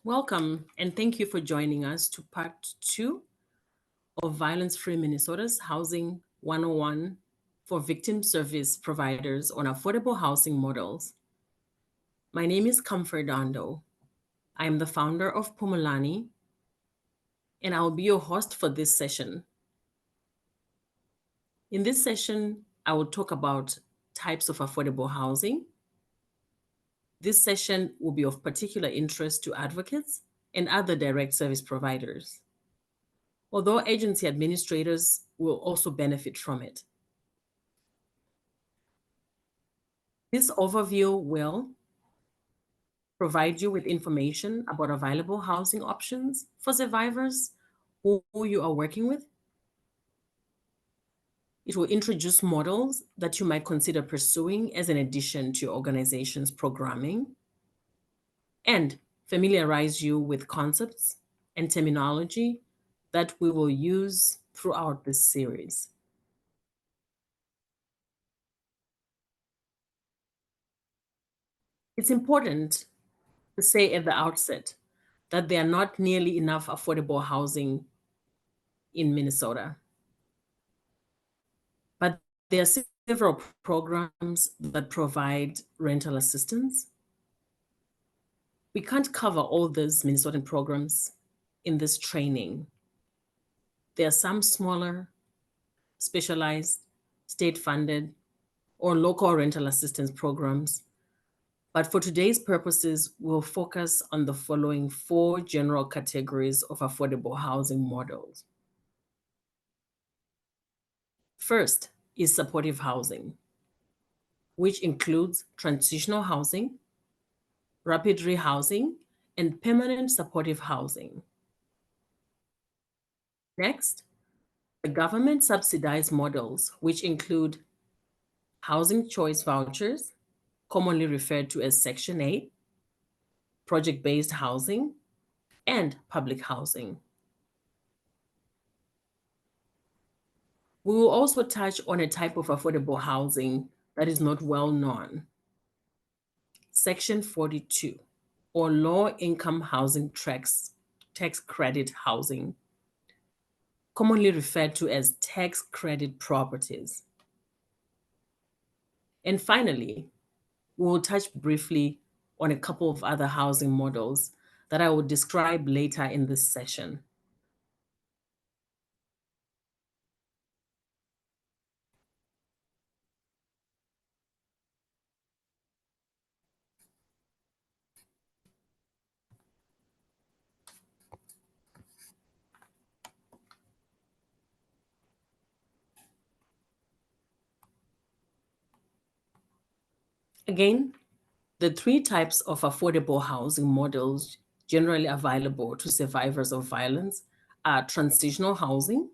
Welcome, and thank you for joining us to part two of Violence Free Minnesota's Housing 101 for victim service providers on affordable housing models. My name is Comfort Dondo. I am the founder of Pumulani, and I'll be your host for this session. In this session, I will talk about types of affordable housing. This session will be of particular interest to advocates and other direct service providers, although agency administrators will also benefit from it. This overview will provide you with information about available housing options for survivors who you are working with. It will introduce models that you might consider pursuing as an addition to your organization's programming, and familiarize you with concepts and terminology that we will use throughout this series. It's important to say at the outset that there are not nearly enough affordable housing in Minnesota. But there are several programs that provide rental assistance. We can't cover all these Minnesotan programs in this training. There are some smaller, specialized, state-funded, or local rental assistance programs. But for today's purposes, we'll focus on the following four general categories of affordable housing models. First is supportive housing, which includes transitional housing, rapid rehousing, and permanent supportive housing. Next, the government subsidized models, which include housing choice vouchers, commonly referred to as Section 8, project-based housing, and public housing. We will also touch on a type of affordable housing that is not well known, Section 42, or low-income housing tax credit housing, commonly referred to as tax credit properties. And finally, we will touch briefly on a couple of other housing models that I will describe later in this session. Again, the three types of affordable housing models generally available to survivors of violence are transitional housing,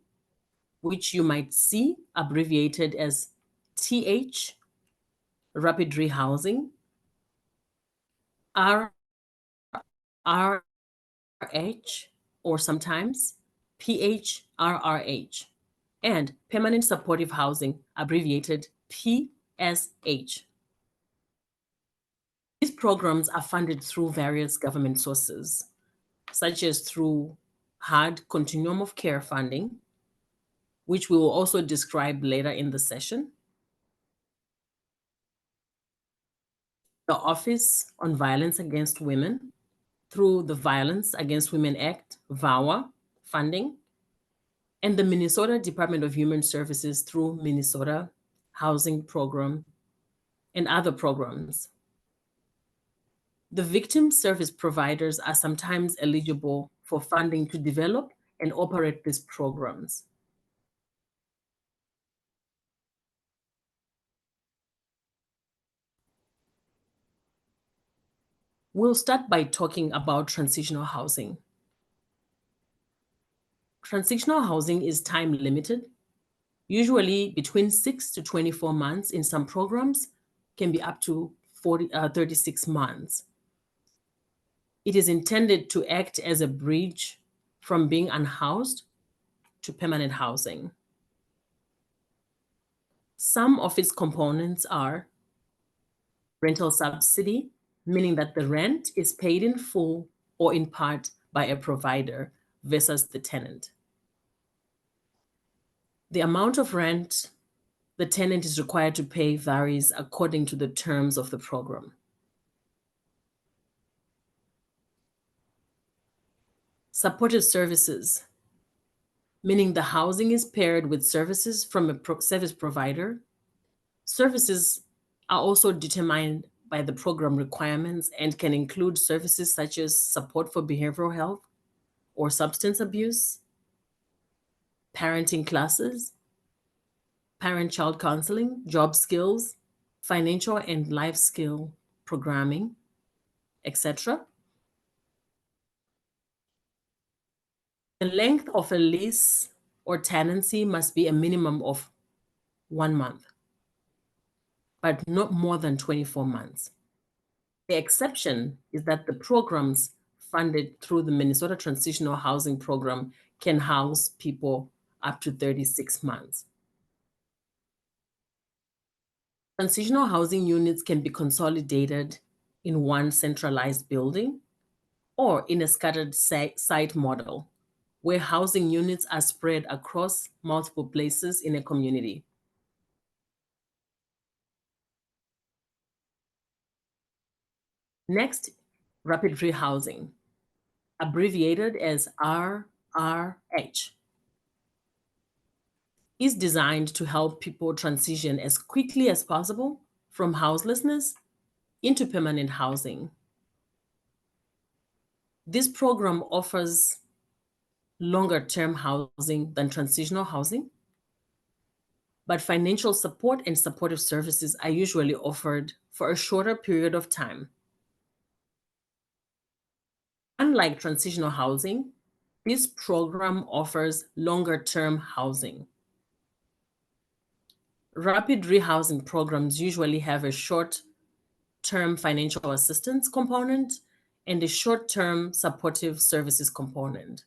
which you might see abbreviated as TH, rapid rehousing, RRH, or sometimes PHRRH, and permanent supportive housing, abbreviated PSH. These programs are funded through various government sources, such as through HUD Continuum of Care funding, which we will also describe later in the session, the Office on Violence Against Women through the Violence Against Women Act, VAWA funding, and the Minnesota Department of Human Services through Minnesota Housing Program and other programs. The victim service providers are sometimes eligible for funding to develop and operate these programs. We'll start by talking about transitional housing. Transitional housing is time limited, usually between 6 to 24 months. In some programs, can be up to 36 months. It is intended to act as a bridge from being unhoused to permanent housing. Some of its components are rental subsidy, meaning that the rent is paid in full or in part by a provider versus the tenant. The amount of rent the tenant is required to pay varies according to the terms of the program. Supportive services, meaning the housing is paired with services from a service provider. Services are also determined by the program requirements and can include services such as support for behavioral health or substance abuse, parenting classes, parent-child counseling, job skills, financial and life skill programming, etc. The length of a lease or tenancy must be a minimum of 1 month, but not more than 24 months. The exception is that the programs funded through the Minnesota Transitional Housing Program can house people up to 36 months. Transitional housing units can be consolidated in one centralized building or in a scattered site model, where housing units are spread across multiple places in a community. Next, rapid rehousing, abbreviated as RRH, is designed to help people transition as quickly as possible from houselessness into permanent housing. This program offers longer-term housing than transitional housing, but financial support and supportive services are usually offered for a shorter period of time. Unlike transitional housing, this program offers longer-term housing. Rapid rehousing programs usually have a short-term financial assistance component and a short-term supportive services component.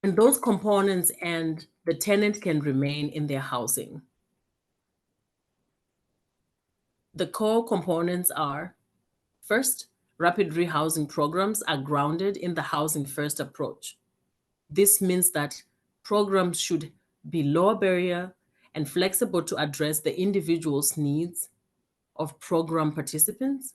And those components and the tenant can remain in their housing. The core components are, first, rapid rehousing programs are grounded in the housing first approach. This means that programs should be low barrier and flexible to address the individual's needs of program participants.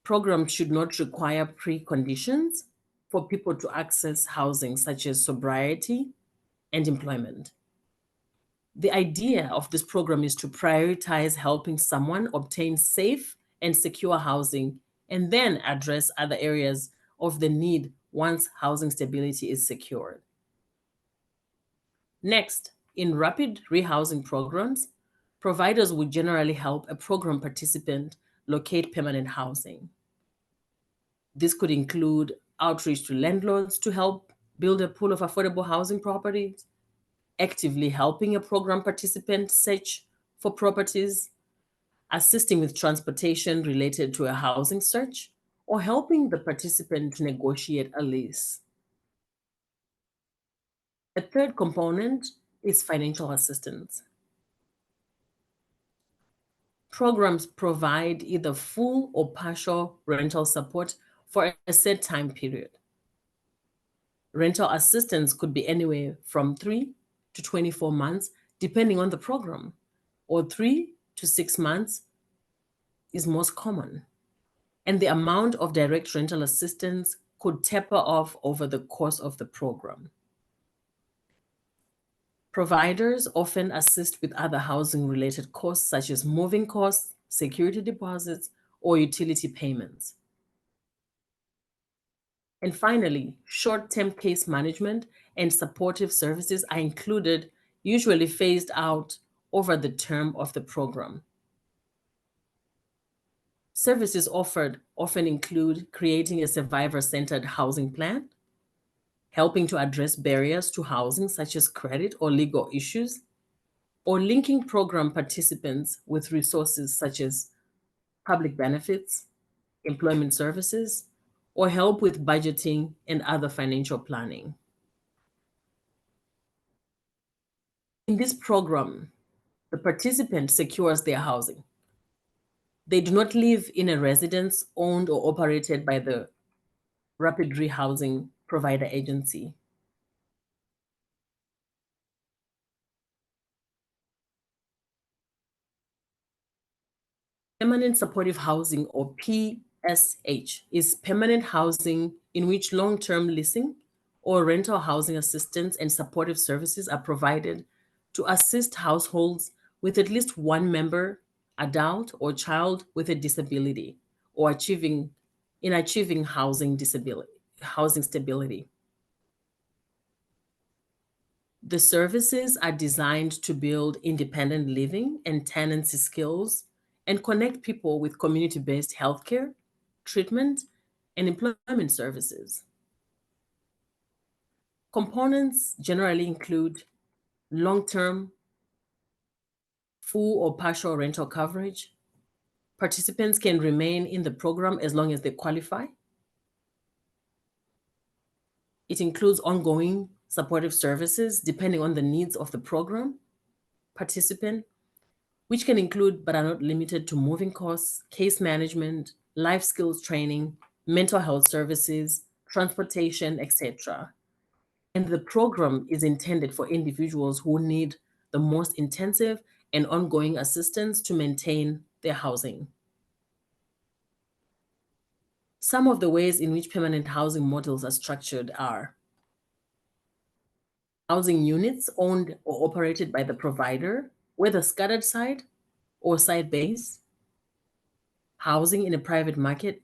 Programs should not require preconditions for people to access housing, such as sobriety and employment. The idea of this program is to prioritize helping someone obtain safe and secure housing and then address other areas of the need once housing stability is secured. Next, in rapid rehousing programs, providers would generally help a program participant locate permanent housing. This could include outreach to landlords to help build a pool of affordable housing properties, actively helping a program participant search for properties, assisting with transportation related to a housing search, or helping the participant negotiate a lease. A third component is financial assistance. Programs provide either full or partial rental support for a set time period. Rental assistance could be anywhere from 3 to 24 months, depending on the program, or 3 to 6 months is most common. And the amount of direct rental assistance could taper off over the course of the program. Providers often assist with other housing-related costs, such as moving costs, security deposits, or utility payments. And finally, short-term case management and supportive services are included, usually phased out over the term of the program. Services offered often include creating a survivor-centered housing plan, helping to address barriers to housing such as credit or legal issues, or linking program participants with resources such as public benefits, employment services, or help with budgeting and other financial planning. In this program, the participant secures their housing. They do not live in a residence owned or operated by the Rapid Rehousing Provider Agency. Permanent supportive housing, or PSH, is permanent housing in which long-term leasing or rental housing assistance and supportive services are provided to assist households with at least one member, adult or child with a disability, or achieving housing stability. The services are designed to build independent living and tenancy skills and connect people with community-based healthcare, treatment, and employment services. Components generally include long-term, full or partial rental coverage. Participants can remain in the program as long as they qualify. It includes ongoing supportive services depending on the needs of the program participant, which can include but are not limited to moving costs, case management, life skills training, mental health services, transportation, etc. And the program is intended for individuals who need the most intensive and ongoing assistance to maintain their housing. Some of the ways in which permanent housing models are structured are housing units owned or operated by the provider, whether scattered site or site-based, housing in a private market,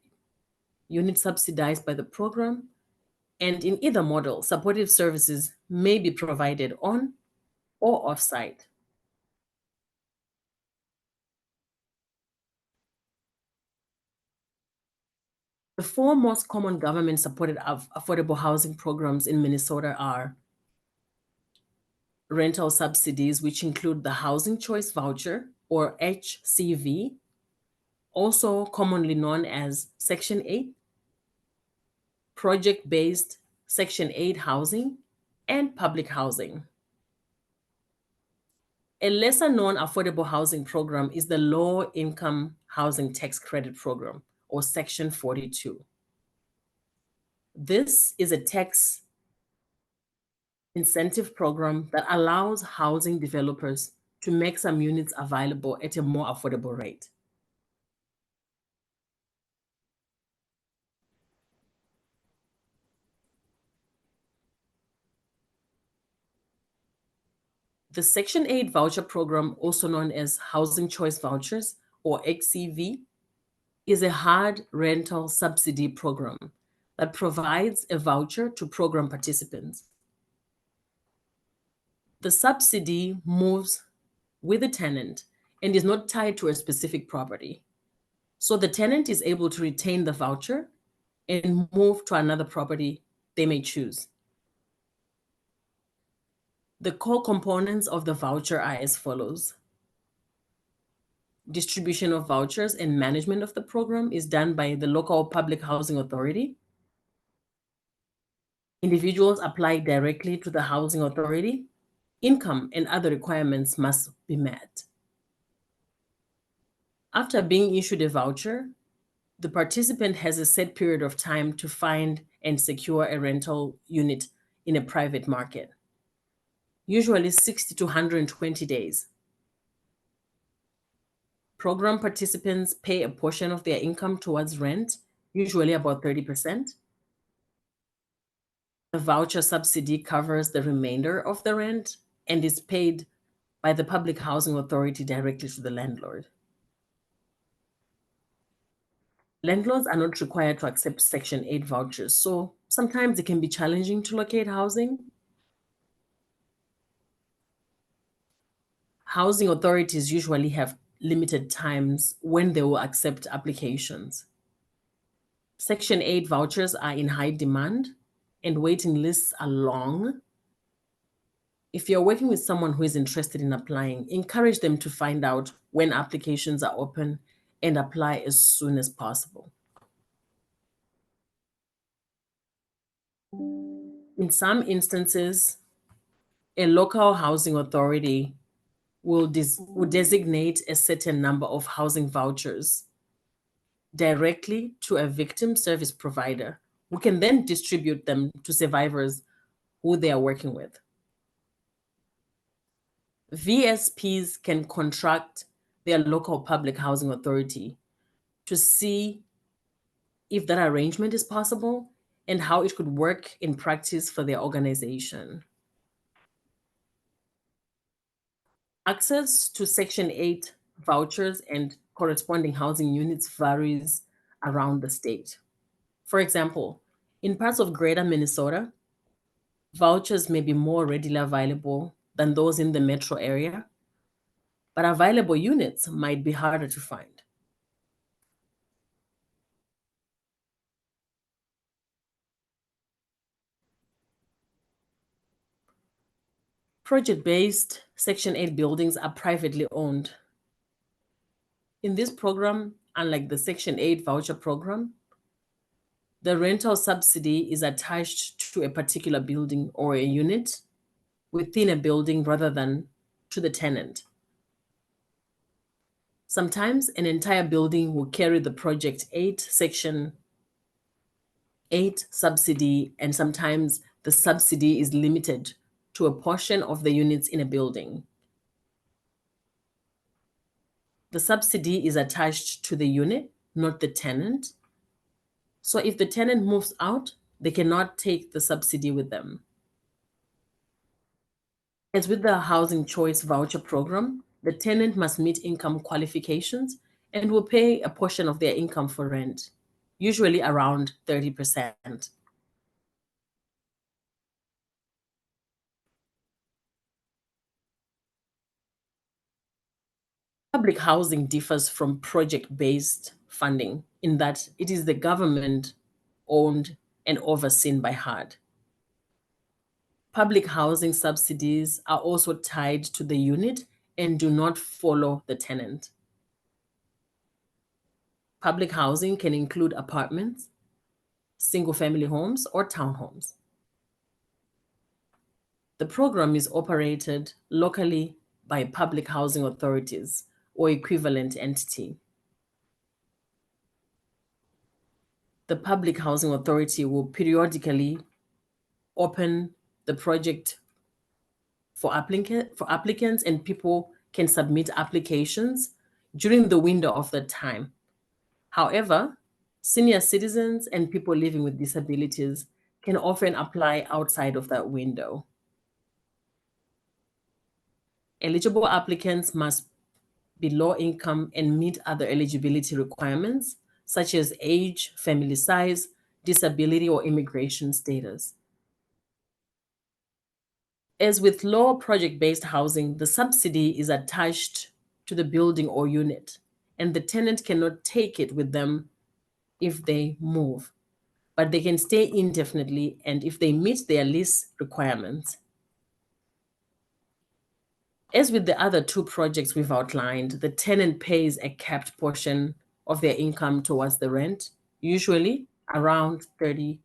unit subsidized by the program, and in either model, supportive services may be provided on or off-site. The four most common government-supported affordable housing programs in Minnesota are rental subsidies, which include the Housing Choice Voucher, or HCV, also commonly known as Section 8, project-based Section 8 housing, and public housing. A lesser-known affordable housing program is the Low Income Housing Tax Credit Program, or Section 42. This is a tax incentive program that allows housing developers to make some units available at a more affordable rate. The Section 8 voucher program, also known as Housing Choice Vouchers, or HCV, is a hard rental subsidy program that provides a voucher to program participants. The subsidy moves with the tenant and is not tied to a specific property. So the tenant is able to retain the voucher and move to another property they may choose. The core components of the voucher are as follows. Distribution of vouchers and management of the program is done by the local public housing authority. Individuals apply directly to the housing authority. Income and other requirements must be met. After being issued a voucher, the participant has a set period of time to find and secure a rental unit in a private market, usually 60 to 120 days. Program participants pay a portion of their income towards rent, usually about 30%. The voucher subsidy covers the remainder of the rent and is paid by the public housing authority directly to the landlord. Landlords are not required to accept Section 8 vouchers, so sometimes it can be challenging to locate housing. Housing authorities usually have limited times when they will accept applications. Section 8 vouchers are in high demand and waiting lists are long. If you're working with someone who is interested in applying, encourage them to find out when applications are open and apply as soon as possible. In some instances, a local housing authority will designate a certain number of housing vouchers directly to a victim service provider who can then distribute them to survivors who they are working with. VSPs can contract their local public housing authority to see if that arrangement is possible and how it could work in practice for their organization. Access to Section 8 vouchers and corresponding housing units varies around the state. For example, in parts of greater Minnesota, vouchers may be more readily available than those in the metro area, but available units might be harder to find. Project-based Section 8 buildings are privately owned. In this program, unlike the Section 8 voucher program, the rental subsidy is attached to a particular building or a unit within a building rather than to the tenant. Sometimes an entire building will carry the Project 8 Section 8 subsidy, and sometimes the subsidy is limited to a portion of the units in a building. The subsidy is attached to the unit, not the tenant. So if the tenant moves out, they cannot take the subsidy with them. As with the Housing Choice Voucher Program, the tenant must meet income qualifications and will pay a portion of their income for rent, usually around 30%. Public housing differs from project-based funding in that it is the government owned and overseen by HUD. Public housing subsidies are also tied to the unit and do not follow the tenant. Public housing can include apartments, single-family homes, or townhomes. The program is operated locally by public housing authorities or equivalent entity. The Public Housing Authority will periodically open the project for applicants, and people can submit applications during the window of the time. However, senior citizens and people living with disabilities can often apply outside of that window. Eligible applicants must be low income and meet other eligibility requirements, such as age, family size, disability, or immigration status. As with low project-based housing, the subsidy is attached to the building or unit, and the tenant cannot take it with them if they move, but they can stay indefinitely and if they meet their lease requirements. As with the other two projects we've outlined, the tenant pays a capped portion of their income towards the rent, usually around 30%.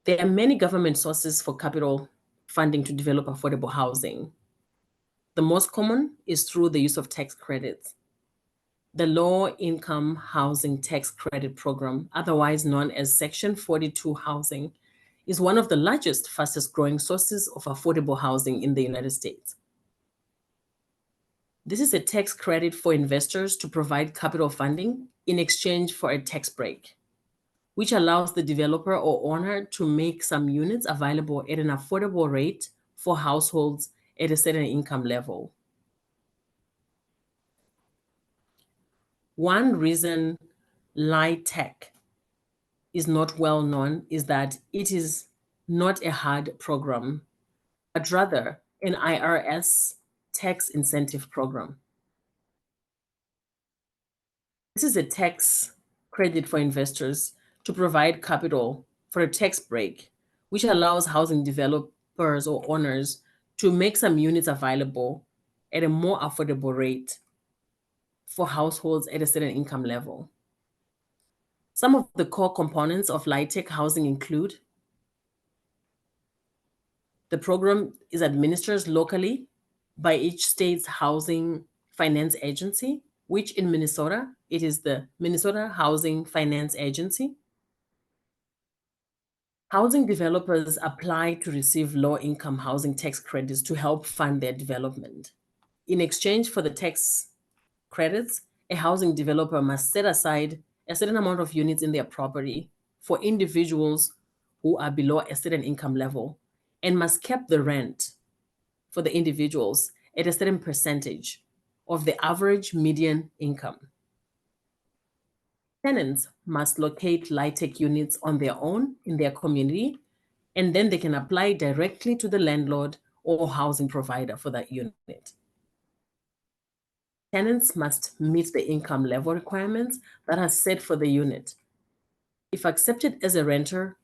There are many government sources for capital funding to develop affordable housing. The most common is through the use of tax credits. The Low Income Housing Tax Credit Program, otherwise known as Section 42 housing, is one of the largest, fastest growing sources of affordable housing in the United States. This is a tax credit for investors to provide capital funding in exchange for a tax break, which allows the developer or owner to make some units available at an affordable rate for households at a certain income level. One reason LIHTC is not well known is that it is not a HUD program, but rather an IRS tax incentive program. This is a tax credit for investors to provide capital for a tax break, which allows housing developers or owners to make some units available at a more affordable rate for households at a certain income level. Some of the core components of LIHTC housing include The program is administered locally by each state's housing finance agency, which in Minnesota, it is the Minnesota Housing Finance Agency. Housing developers apply to receive low-income housing tax credits to help fund their development. In exchange for the tax credits, a housing developer must set aside a certain amount of units in their property for individuals who are below a certain income level and must cap the rent for the individuals at a certain percentage of the average median income. Tenants must locate LIHTC units on their own in their community, and then they can apply directly to the landlord or housing provider for that unit. Tenants must meet the income level requirements that are set for the unit. If accepted as a renter,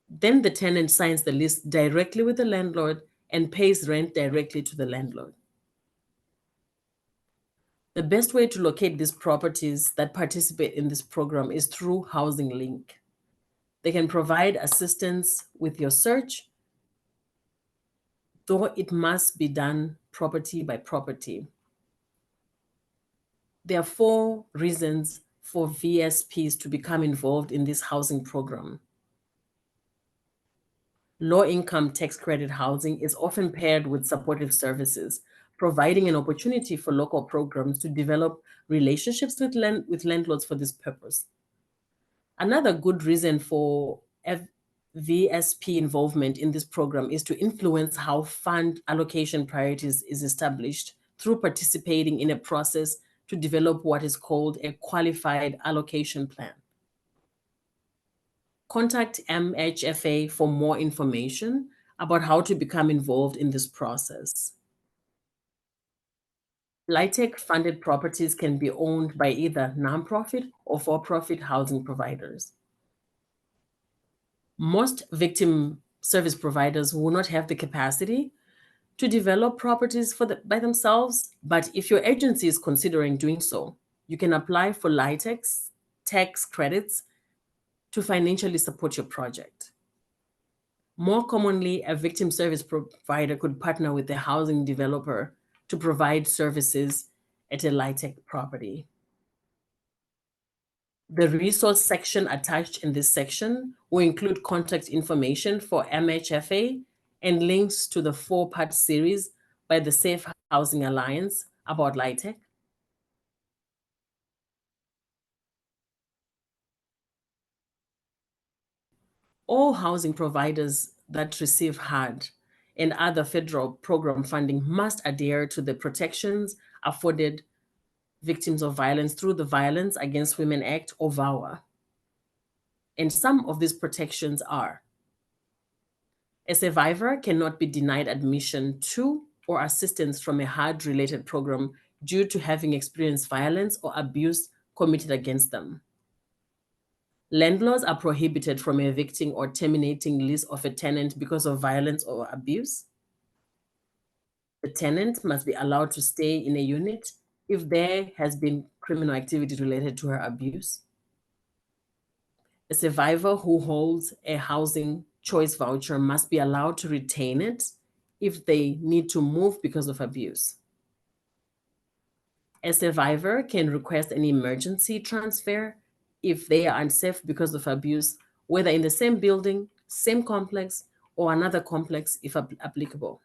then the tenant signs the lease directly with the landlord and pays rent directly to the landlord. The best way to locate these properties that participate in this program is through Housing Link. They can provide assistance with your search, though it must be done property by property. There are 4 reasons for VSPs to become involved in this housing program. Low-income tax credit housing is often paired with supportive services, providing an opportunity for local programs to develop relationships with landlords for this purpose. Another good reason for VSP involvement in this program is to influence how fund allocation priorities is established through participating in a process to develop what is called a qualified allocation plan. Contact MHFA for more information about how to become involved in this process. LIHTC funded properties can be owned by either nonprofit or for-profit housing providers. Most victim service providers will not have the capacity to develop properties by themselves, but if your agency is considering doing so, you can apply for LIHTC's tax credits to financially support your project. More commonly, a victim service provider could partner with a housing developer to provide services at a LIHTC property. The resource section attached in this section will include contact information for MHFA and links to the 4-part series by the Safe Housing Alliance about LIHTC. All housing providers that receive HUD and other federal program funding must adhere to the protections afforded victims of violence through the Violence Against Women Act, or VAWA. And some of these protections are: a survivor cannot be denied admission to or assistance from a HUD-related program due to having experienced violence or abuse committed against them. Landlords are prohibited from evicting or terminating lease of a tenant because of violence or abuse. The tenant must be allowed to stay in a unit if there has been criminal activity related to her abuse. A survivor who holds a housing choice voucher must be allowed to retain it if they need to move because of abuse. A survivor can request an emergency transfer if they are unsafe because of abuse, whether in the same building, same complex, or another complex if applicable.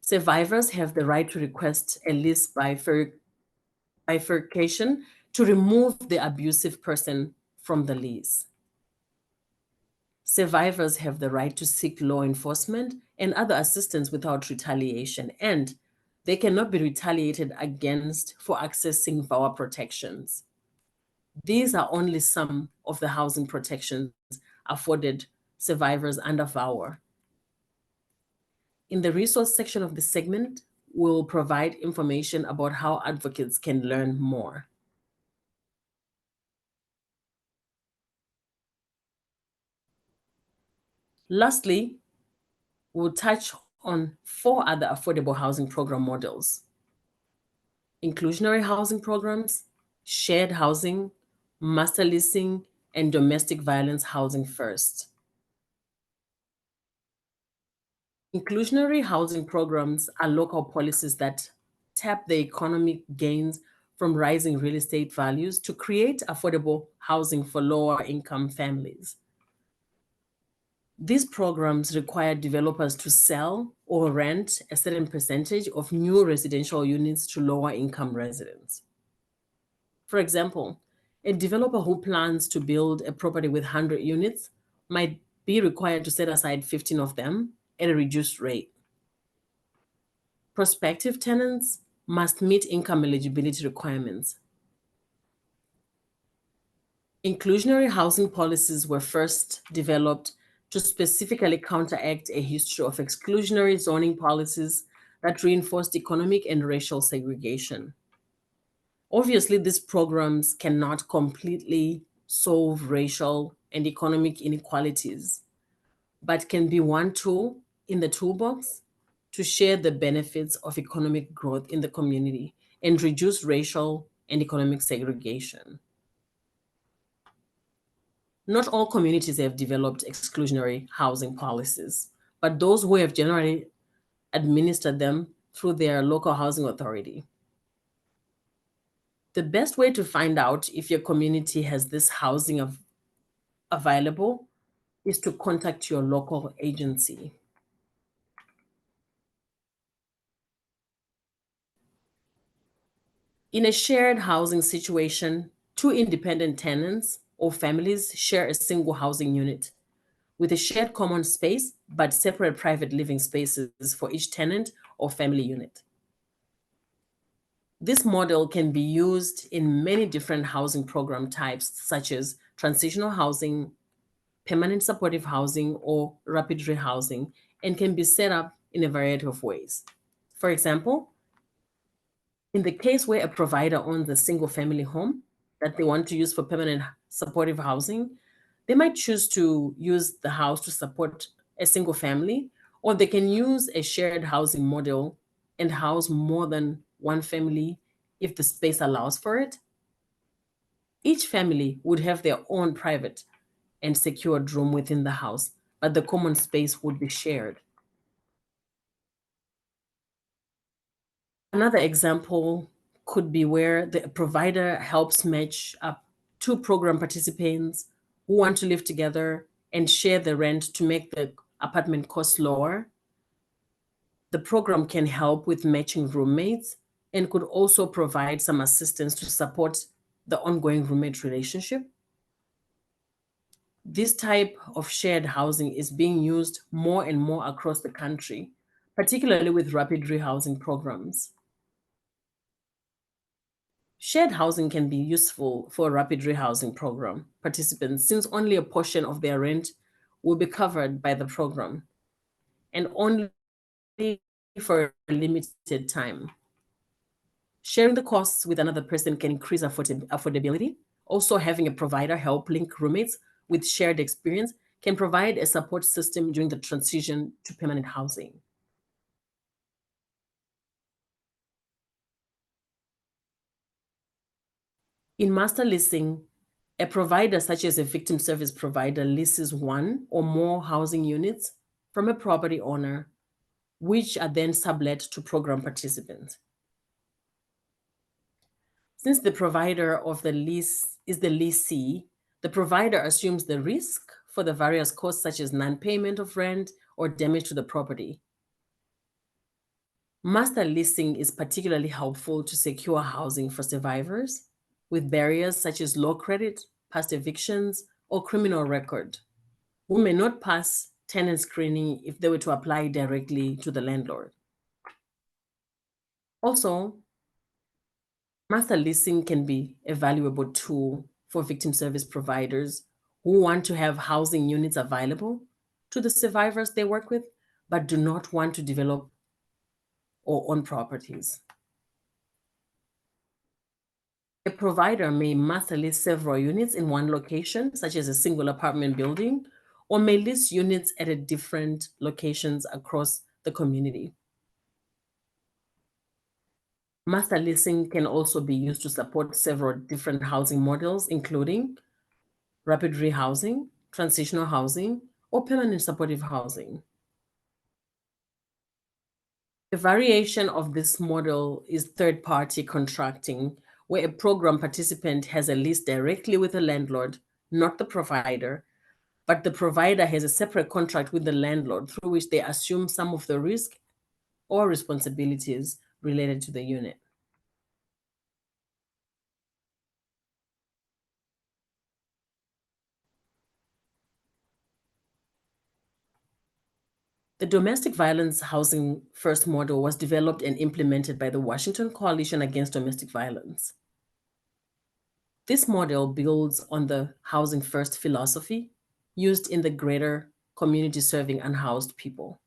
Survivors have the right to request a lease bifurcation to remove the abusive person from the lease. Survivors have the right to seek law enforcement and other assistance without retaliation, and they cannot be retaliated against for accessing VAWA protections. These are only some of the housing protections afforded survivors under VAWA. In the resource section of the segment, we'll provide information about how advocates can learn more. Lastly, we'll touch on 4 other affordable housing program models: inclusionary housing programs, shared housing, master leasing, and domestic violence housing first. Inclusionary housing programs are local policies that tap the economic gains from rising real estate values to create affordable housing for lower income families. These programs require developers to sell or rent a certain percentage of new residential units to lower income residents. For example, a developer who plans to build a property with 100 units might be required to set aside 15 of them at a reduced rate. Prospective tenants must meet income eligibility requirements. Inclusionary housing policies were first developed to specifically counteract a history of exclusionary zoning policies that reinforced economic and racial segregation. Obviously, these programs cannot completely solve racial and economic inequalities, but can be one tool in the toolbox to share the benefits of economic growth in the community and reduce racial and economic segregation. Not all communities have developed exclusionary housing policies, but those who have generally administered them through their local housing authority. The best way to find out if your community has this housing available is to contact your local agency. In a shared housing situation, two independent tenants or families share a single housing unit with a shared common space but separate private living spaces for each tenant or family unit. This model can be used in many different housing program types, such as transitional housing, permanent supportive housing, or rapid rehousing, and can be set up in a variety of ways. For example, in the case where a provider owns a single family home that they want to use for permanent supportive housing, they might choose to use the house to support a single family, or they can use a shared housing model and house more than one family if the space allows for it. Each family would have their own private and secured room within the house, but the common space would be shared. Another example could be where the provider helps match up two program participants who want to live together and share the rent to make the apartment cost lower. The program can help with matching roommates and could also provide some assistance to support the ongoing roommate relationship. This type of shared housing is being used more and more across the country, particularly with rapid rehousing programs. Shared housing can be useful for a rapid rehousing program participants since only a portion of their rent will be covered by the program and only for a limited time. Sharing the costs with another person can increase affordability. Also, having a provider help link roommates with shared experience can provide a support system during the transition to permanent housing. In master leasing, a provider such as a victim service provider leases one or more housing units from a property owner, which are then sublet to program participants. Since the provider of the lease is the lessee, the provider assumes the risk for the various costs such as non-payment of rent or damage to the property. Master leasing is particularly helpful to secure housing for survivors with barriers such as low credit, past evictions, or criminal record, who may not pass tenant screening if they were to apply directly to the landlord. Also, master leasing can be a valuable tool for victim service providers who want to have housing units available to the survivors they work with, but do not want to develop or own properties. A provider may master lease several units in one location, such as a single apartment building, or may lease units at a different locations across the community. Master leasing can also be used to support several different housing models, including rapid rehousing, transitional housing, or permanent supportive housing. A variation of this model is third-party contracting, where a program participant has a lease directly with the landlord, not the provider, but the provider has a separate contract with the landlord through which they assume some of the risk or responsibilities related to the unit. The Domestic Violence Housing First model was developed and implemented by the Washington Coalition Against Domestic Violence. This model builds on the Housing First philosophy used in the greater community serving unhoused people,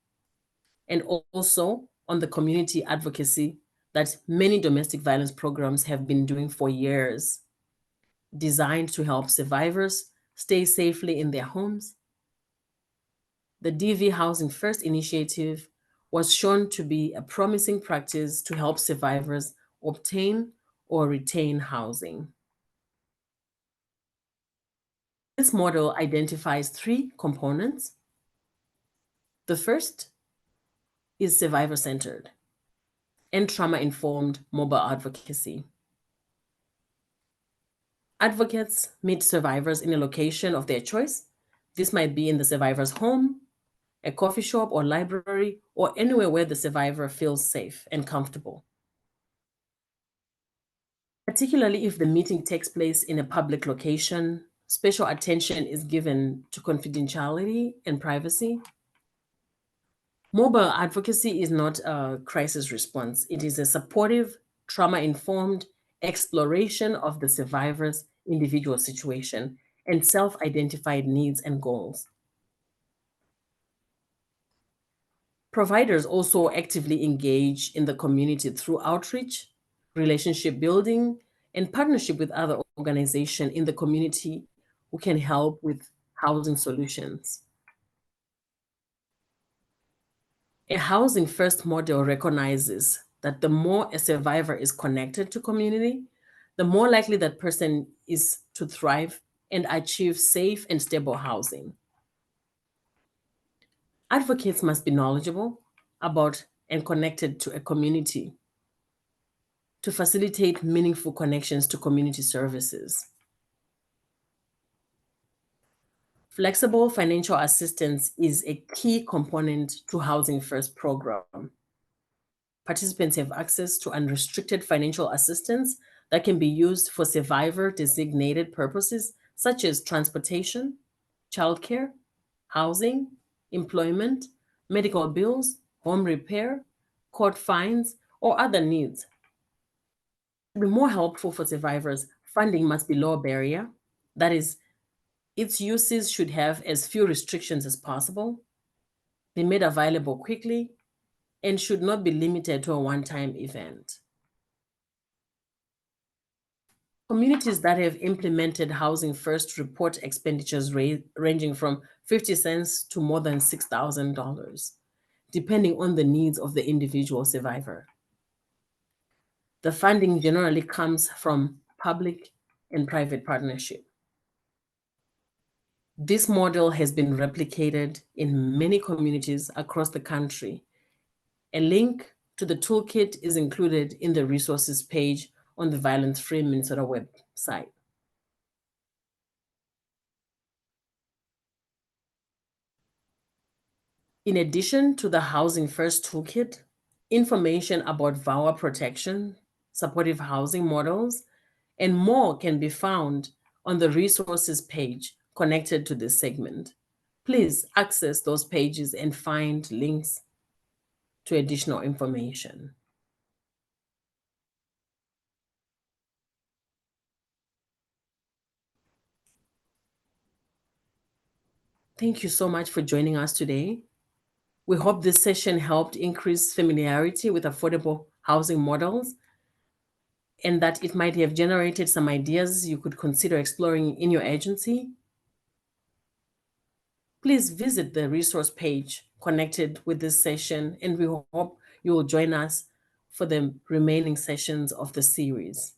and also on the community advocacy that many domestic violence programs have been doing for years, designed to help survivors stay safely in their homes. The DV Housing First initiative was shown to be a promising practice to help survivors obtain or retain housing. This model identifies three components. The first is survivor-centered and trauma-informed mobile advocacy. Advocates meet survivors in a location of their choice. This might be in the survivor's home, a coffee shop or library, or anywhere where the survivor feels safe and comfortable. Particularly if the meeting takes place in a public location, special attention is given to confidentiality and privacy. Mobile advocacy is not a crisis response. It is a supportive, trauma-informed exploration of the survivor's individual situation and self-identified needs and goals. Providers also actively engage in the community through outreach, relationship building, and partnership with other organizations in the community who can help with housing solutions. A housing first model recognizes that the more a survivor is connected to community, the more likely that person is to thrive and achieve safe and stable housing. Advocates must be knowledgeable about and connected to a community to facilitate meaningful connections to community services. Flexible financial assistance is a key component to Housing First program. Participants have access to unrestricted financial assistance that can be used for survivor-designated purposes such as transportation, childcare, housing, employment, medical bills, home repair, court fines, or other needs. To be more helpful for survivors, funding must be low barrier. That is, its uses should have as few restrictions as possible, be made available quickly, and should not be limited to a one-time event. Communities that have implemented Housing First report expenditures ranging from 50 cents to more than $6,000, depending on the needs of the individual survivor. The funding generally comes from public and private partnership. This model has been replicated in many communities across the country. A link to the toolkit is included in the resources page on the Violence Free Minnesota website. In addition to the Housing First toolkit, information about VAWA protection, supportive housing models, and more can be found on the resources page connected to this segment. Please access those pages and find links to additional information. Thank you so much for joining us today. We hope this session helped increase familiarity with affordable housing models and that it might have generated some ideas you could consider exploring in your agency. Please visit the resource page connected with this session, and we hope you will join us for the remaining sessions of the series.